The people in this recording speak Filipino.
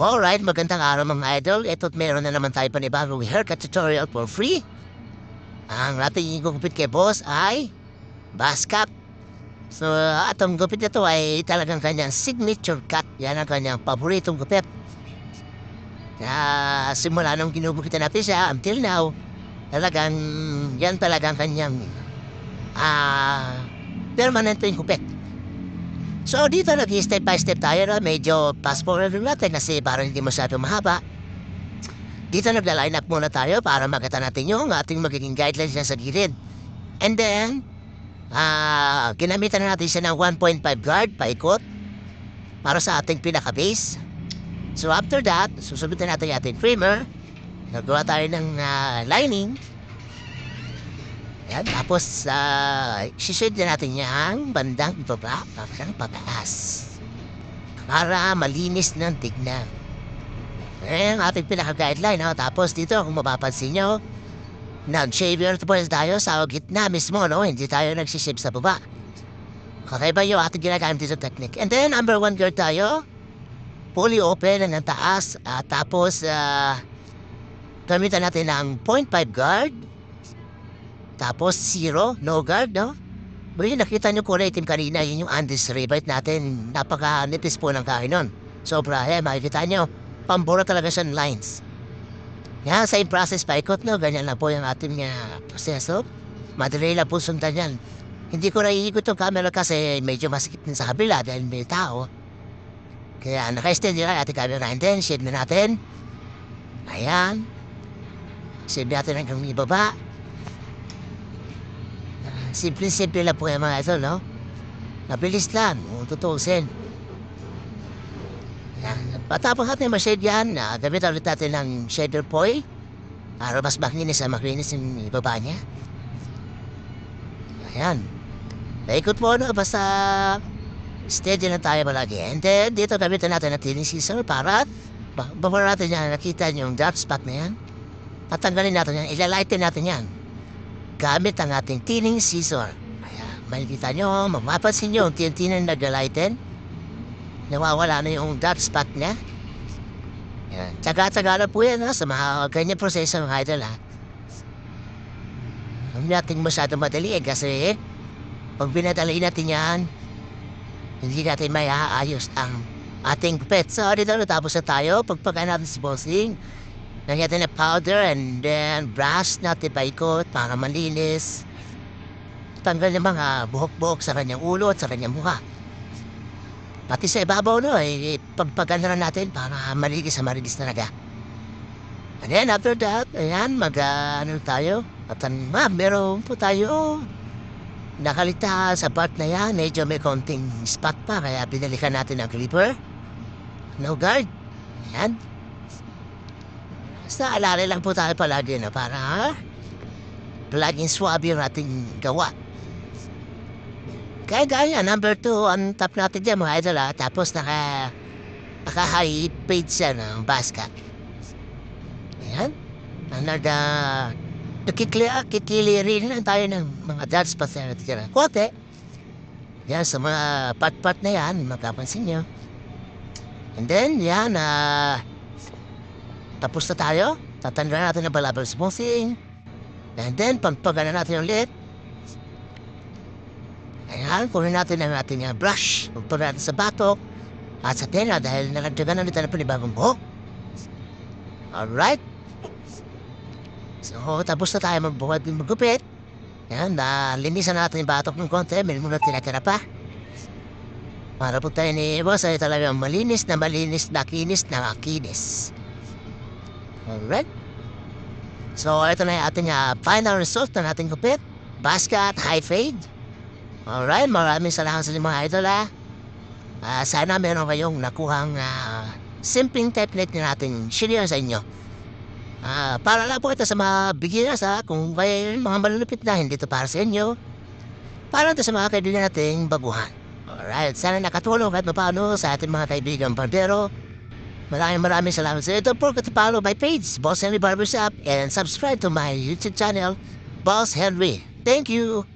Alright, magandang araw mga idol. Ito't meron na naman tayo panibagong haircut tutorial for free. Ang ating gugupit kay boss ay Bascap. So, atong gupit nito ay talagang kanyang signature cut. Yan ang kanyang paboritong gupit. Simula nung ginugupitan natin siya until now, talagang yan talagang kanyang permanenteng gupit. So, dito step by step tayo na medyo fast forward natin kasi parang hindi masyado mahaba. Dito nagla-line up muna tayo para makita natin yung ating magiging guidelines na sa gilid. And then, ginamitan na natin siya ng 1.5 guard paikot para sa ating pinaka-base. So, after that, susunod na natin yung ating primer. Nagawa tayo ng lining. Yan, tapos, sisud na natin yung bandang ibaba, parang pataas. Para malinis ng tignan. Ayan, ating pinaka-guideline. Tapos dito, kung mapapansin nyo, nag-shaver tayo sa gitna mismo, no? Hindi tayo nagsishave sa baba. Kakaiba yung ating ginagamit dito technique. And then, number 1 guard tayo. Fully open ng taas. Tapos, gamitan natin ng 0.5 guard. Tapos 0, no guard, no? Bali, nakita nyo kulay itim kanina, yun yung Andes Rebite natin. Napaka-nipis po ng kain nun. Sobra, makikita nyo, pambura talaga siya ng lines. Yan, same process paikot, no? Ganyan lang po yung ating proseso. Madali lang po sundan yan. Hindi ko na iikot yung camera kasi medyo masikip din sa kabila dahil may tao. Kaya naka-extend yun lang ating camera. And then, shade na natin. Ayan. Shade natin hanggang ibaba. Simple-simple lang po yung mga ito, no? Mabilis lang, tutusin. Patapos natin ma-shade yan, gamit ulit natin ng shader poi para mas makinis yung ibaba niya. Ayan. Naikot po, no? Basta steady lang tayo palagi. And then, dito gamitin natin ang tinning scissor para before natin yan, nakita yung dark spot na yan. Tatanggalin natin yan, ilalighten natin yan. Gamit ang ating tinning scissor. Ayan, makikita nyo, mapapansin nyo, unti-unti na nag-lighten. Nawawala na yung dark spot niya. Ayan, tsaga-tsaga na po yan, sa mga ganyan proseso ng idol, Huwag natin masyado madali, kasi pag binadali natin yan, hindi natin may aayos ang ating pet. So, dito natapos na tayo. Pagpagaan natin si bossing. Nagyan na powder and then brush natin paikot para malinis. Tanggal yung mga buhok-buhok sa kanyang ulo at sa kanyang mukha. Pati sa ibabaw, no, pagpagan na natin para malinis talaga. And then after that, ayan, tayo. At meron po tayo nakalita sa part na yan. Medyo may konting spot pa, kaya binalikan natin ang clipper. No guard. Ayan. Basta alala lang po tayo palagi na para palaging swabe yung ating gawa. Kaya gaya, number 2, on top natin dyan mga idol, tapos naka-high page siya ng basket. Ayan. Kikilirin lang tayo ng mga dark spots na natin. Kote. Yan, sa mga part-part na yan, makapansin nyo. And then, yan, tapos na tayo. Tatandaan natin ang balabal smoothing. And then, pagpagan na natin ulit. Ayan, kunin natin ang ating brush. Pagpagan natin sa batok. At sa tela dahil nalagdagan na ulit ang panibagong buhok. Alright. So, tapos na tayo magupit. Ayan, linisan natin yung batok ng konti. May muna tinatira pa. Para po tayo ni boss ay talagang malinis na kinis na kinis. Alright. So, ito na yung ating final result ng ating gupit. Basket high fade. Alright, maraming salamat sa mga idol, sana meron kayong nakuhang simpleng technique na natin share sa inyo. Para lang po ito sa mga beginners, kung kayo mga malulupit na, hindi ito para sa inyo. Para ito sa mga kaibigan nating baguhan. Alright, sana nakatulong kahit paano sa ating mga kaibigan barbero. Maraming salamat sa ito. Don't forget to follow my page, Boss Henry Barbershop, and subscribe to my YouTube channel, Boss Henry. Thank you!